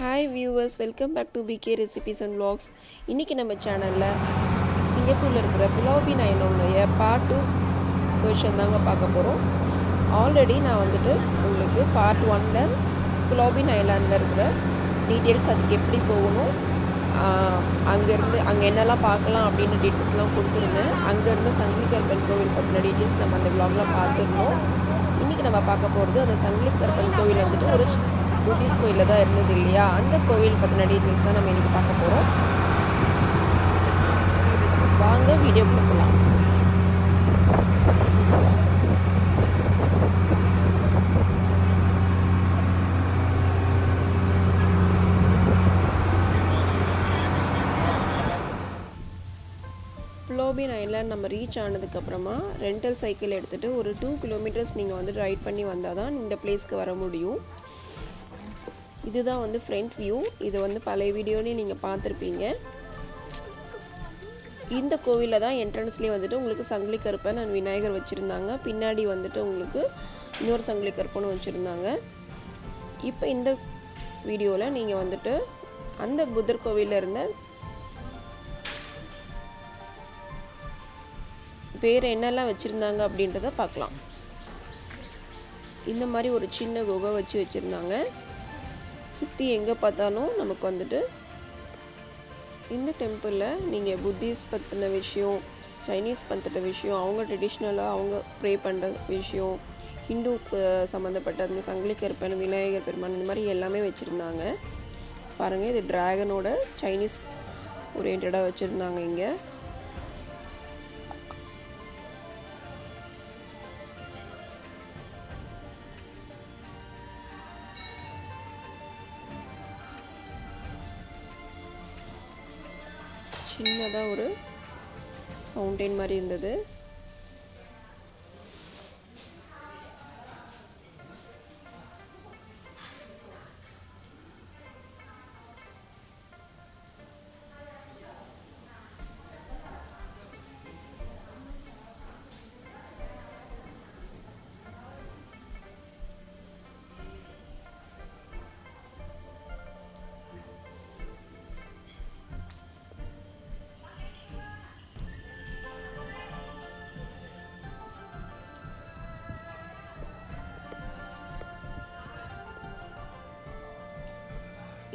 Hi viewers, welcome back to BK Recipes and Vlogs. இன்னைக்கு நம்ம சேனல்ல சிங்கப்பூர்ல இருக்கிற Pulau Ubin ஐலண்டோட பார்ட் 2 வெர்ஷன் தாங்க பார்க்க போறோம். ஆல்ரெடி நான் வந்துட்டு உங்களுக்கு பார்ட் 1ல Pulau Ubin ஐலண்ட்ல இருக்கிற டீடைல்ஸ் அதுக்கு எப்படி போகணும் அங்க என்னெல்லாம் பார்க்கலாம் அப்படின டீடைல்ஸ்லாம் கொடுத்திருந்தேன். அங்க இருந்து சங்கிலிகர்பன் கோவில் பத்தின டீடைல்ஸ் நம்ம அந்த vlogல பார்த்திருந்தோம். இன்னைக்கு நம்ம பார்க்க போறது அந்த சங்கிலிகர்பன் கோவில் வந்துட்டு ஒரு Buddhist கோயில்ல தான் இருந்தது இல்லையா அந்த கோவில் பத்தின டீடைல்ஸ் தான் நம்ம இன்னைக்கு பார்க்க போறோம். வாங்க வீடியோக்குள்ள போலாம். Pulau Ubin Island நம்ம ரீச் ஆனதுக்கு அப்புறமா ரெண்டல் சைக்கிள் எடுத்துட்டு ஒரு 2 கிலோமீட்டர்ஸ் நீங்க வந்து ரைட் பண்ணி வந்தா தான் இந்த பிளேஸ்க்கு வர முடியும். இதுதான் வந்து ஃப்ரண்ட் வியூ. இது வந்து பழைய வீடியோலயே நீங்க பார்த்திருப்பீங்க. இந்த கோவில்ல தான் என்ட்ரன்ஸ்லயே வந்துட்டு உங்களுக்கு சங்கிலிகர்பன் and விநாயகர் வச்சிருந்தாங்க. பின்னாடி வந்துட்டு உங்களுக்கு இன்னொரு சங்கிலிகர்பன் வச்சிருந்தாங்க. இப்போ இந்த வீடியோல நீங்க வந்துட்டு அந்த புத்தர் கோவில்ல இருந்த வேற என்னெல்லாம் வச்சிருந்தாங்க அப்படின்றத பார்க்கலாம். இந்த மாதிரி ஒரு சின்ன குகை வச்சிருந்தாங்க. சுத்தி எங்க பார்த்தாலும் நமக்கு வந்துட்டு இந்த டெம்பிள்ல நீங்க புத்திஸ்ட் பத்தின விஷயம், சைனீஸ் பத்தின விஷயம், அவங்க ட்ரெடிஷனலா அவங்க ப்ரே பண்ற விஷயம், ஹிந்து சம்பந்தப்பட்ட அந்த சங்கிலிகர்பன், விநாயகர் பெருமான் இந்த மாதிரி எல்லாமே வச்சிருந்தாங்க. பாருங்க இது டிராகனோட சைனீஸ் ஓரியன்டடா வச்சிருந்தாங்க இங்க. சின்னதா ஒரு ஃபவுண்டைன் மாதிரி இருந்தது.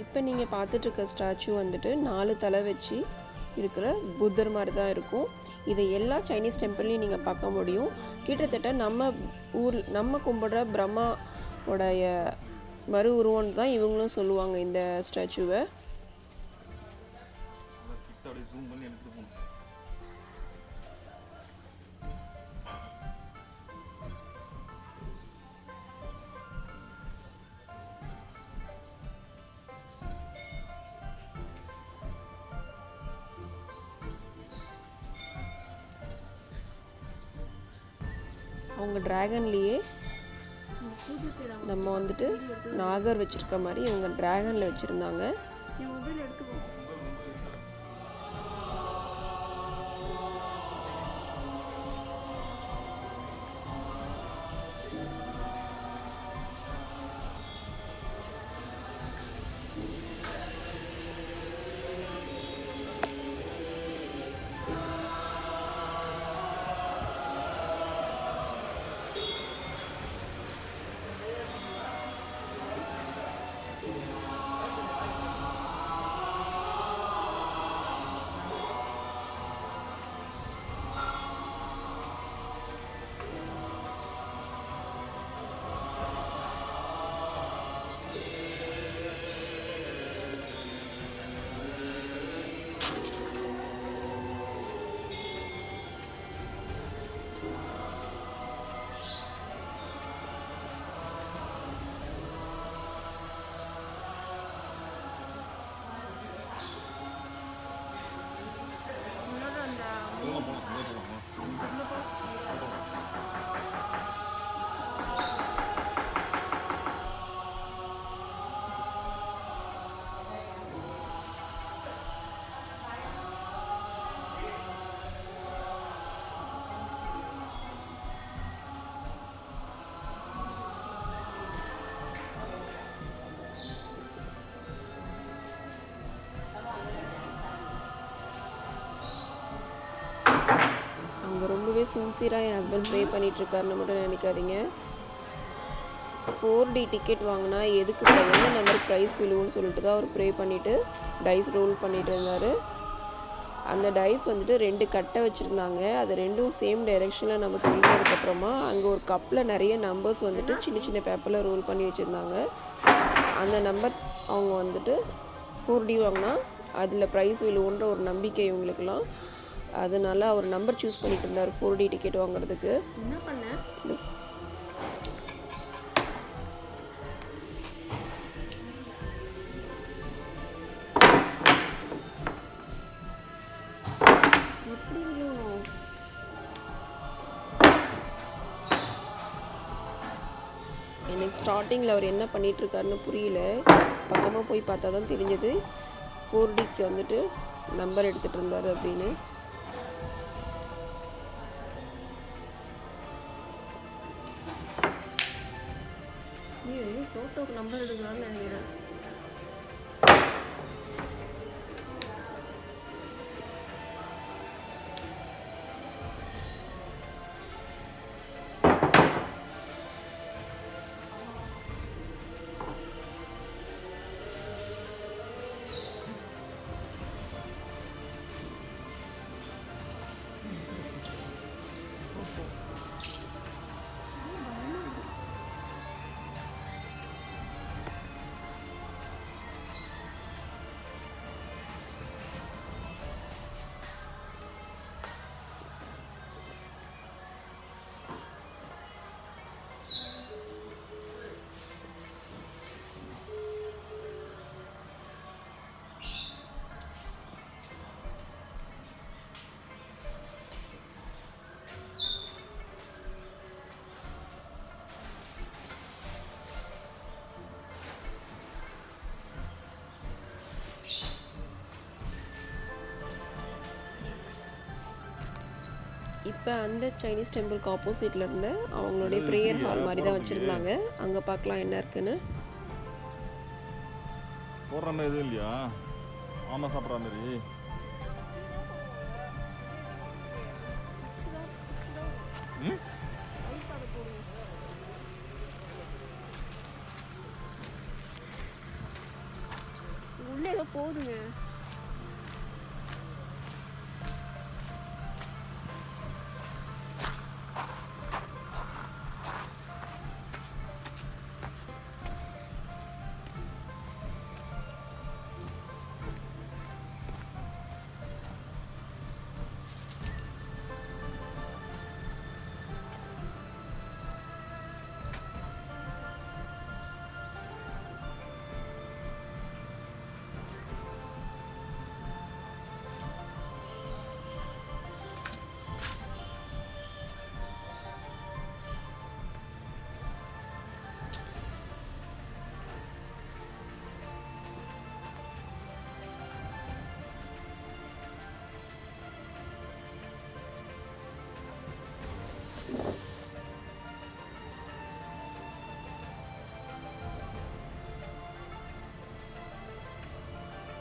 இப்போ நீங்க பார்த்துட்டு இருக்க ஸ்டாச்சு வந்துட்டு 4 தலை வச்சு இருக்கிற புத்தர் மாதிரி தான் இருக்கும். இதை எல்லா சைனீஸ் டெம்பிள்லயும் நீங்க பார்க்க முடியும். கிட்டத்தட்ட நம்ம கும்பிடுற பிரம்மா உடைய மறு உருவம் தான் இவங்களும் சொல்லுவாங்க இந்த ஸ்டாச்சுவை. அவங்க டிராகன்லயே நம்ம வந்துட்டு நாகர் வச்சிருக்க மாதிரி இவங்க டிராகன்ல வச்சிருந்தாங்க. ரொம்பவே சின்சியராக என் ஹஸ்பண்ட் ப்ரே பண்ணிகிட்ருக்காருன்னு மட்டும் நினைக்காதீங்க. 4D டிக்கெட் வாங்கினா எதுக்கு எந்த நம்பர் ப்ரைஸ் விழுவுன்னு சொல்லிட்டு தான் அவர் ப்ரே பண்ணிவிட்டு டைஸ் ரோல் பண்ணிகிட்டு இருந்தார். அந்த டைஸ் வந்துட்டு 2 கட்டை வச்சுருந்தாங்க. அது ரெண்டும் சேம் டைரெக்ஷனில் நமக்கு விழுந்ததுக்கப்புறமா அங்கே ஒரு கப்பில் நிறைய நம்பர்ஸ் வந்துட்டு சின்ன சின்ன பேப்பரில் ரோல் பண்ணி வச்சுருந்தாங்க. அந்த நம்பர் அவங்க வந்துட்டு 4D வாங்கினா அதில் ப்ரைஸ் விழுவுன்ற ஒரு நம்பிக்கை இவங்களுக்கெல்லாம். அதனால அவர் நம்பர் சூஸ் பண்ணிட்டு இருந்தார் 4D டிக்கெட் வாங்குறதுக்கு. என்ன பண்ண எனக்கு ஸ்டார்டிங்கில் அவர் என்ன பண்ணிகிட்ருக்காருன்னு புரியல. பக்கமாக போய் பார்த்தா தான் தெரிஞ்சது 4Dக்கு வந்துட்டு நம்பர் எடுத்துகிட்டு இருந்தார் அப்படின்னு. ஃபோட்டோக்கு நம்பர் எடுக்கலாம்னு நினைக்கிறேன். இப்போ அந்த சைனீஸ் டெம்பிளுக்கு ஆப்போசிட்டில் இருந்த அவங்களுடைய ப்ரேயர் ஹால் மாதிரி தான் வச்சுருந்தாங்க. அங்கே பார்க்கலாம் என்ன இருக்குன்னு. போடுற மாதிரி எதுவும் இல்லையா? ஆமாம், சாப்பிட்ற மாதிரி. உள்ளே ஏதோ போகுதுங்க.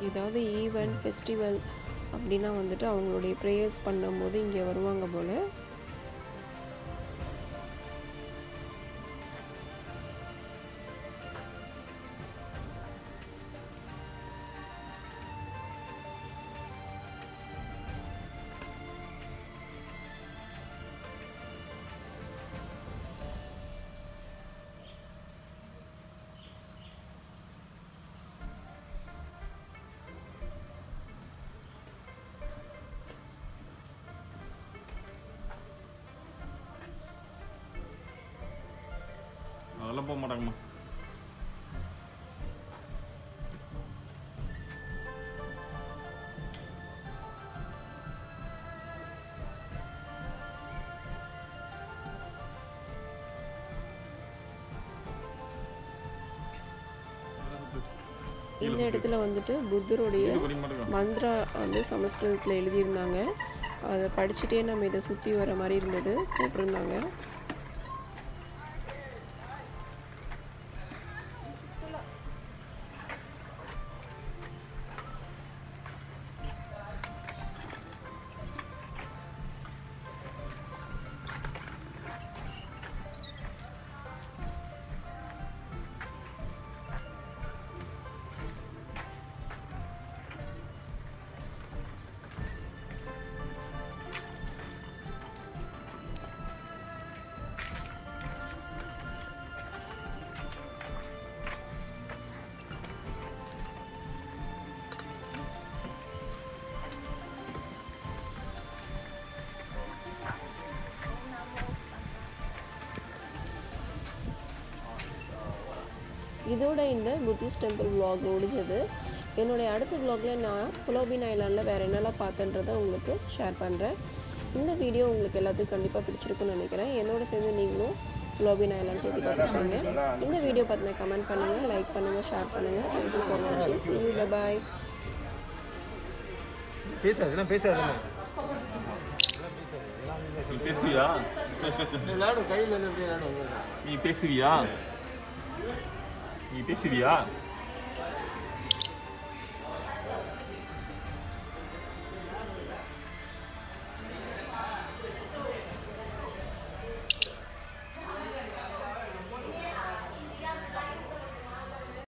ஏதாவது ஈவெண்ட் ஃபெஸ்டிவல் அப்படின்னா வந்துட்டு அவங்களுடைய ப்ரேயர்ஸ் பண்ணும்போது இங்கே வருவாங்க போல். அதெல்லாம் போக மாட்டாங்கம்மா. இந்த இடத்துல வந்துட்டு புத்தருடைய மந்த்ரா வந்து சமஸ்கிருதத்தில் எழுதியிருந்தாங்க. அதை படிச்சுட்டே நம்ம இதை சுற்றி வர மாதிரி இருந்தது போட்டிருந்தாங்க. இதோட இந்த புத்திஸ்ட் டெம்பிள் vlog முடிஞ்சது. என்னுடைய அடுத்த vlogல நான் புலா உபின் ஐலாண்டில் வேறு என்னெல்லாம் பார்த்தேன்றதை உங்களுக்கு ஷேர் பண்ணுறேன். இந்த வீடியோ உங்களுக்கு எல்லாத்துக்கும் கண்டிப்பாக பிடிச்சிருக்குன்னு நினைக்கிறேன். என்னோட சேர்ந்து நீங்களும் புலா உபின் ஐலாண்ட் சுற்றி பார்த்துருப்பீங்க. இந்த வீடியோ பார்த்தினா கமெண்ட் பண்ணுங்கள், லைக் பண்ணுங்கள், ஷேர் பண்ணுங்கள். தேங்க்யூ ஃபார் வாட்சிங். See you, bye bye. பேசாதுண்ணா நீ பேசுவியா? விளையாடும் கையில் விளையாடும். நீ பேசுவியா?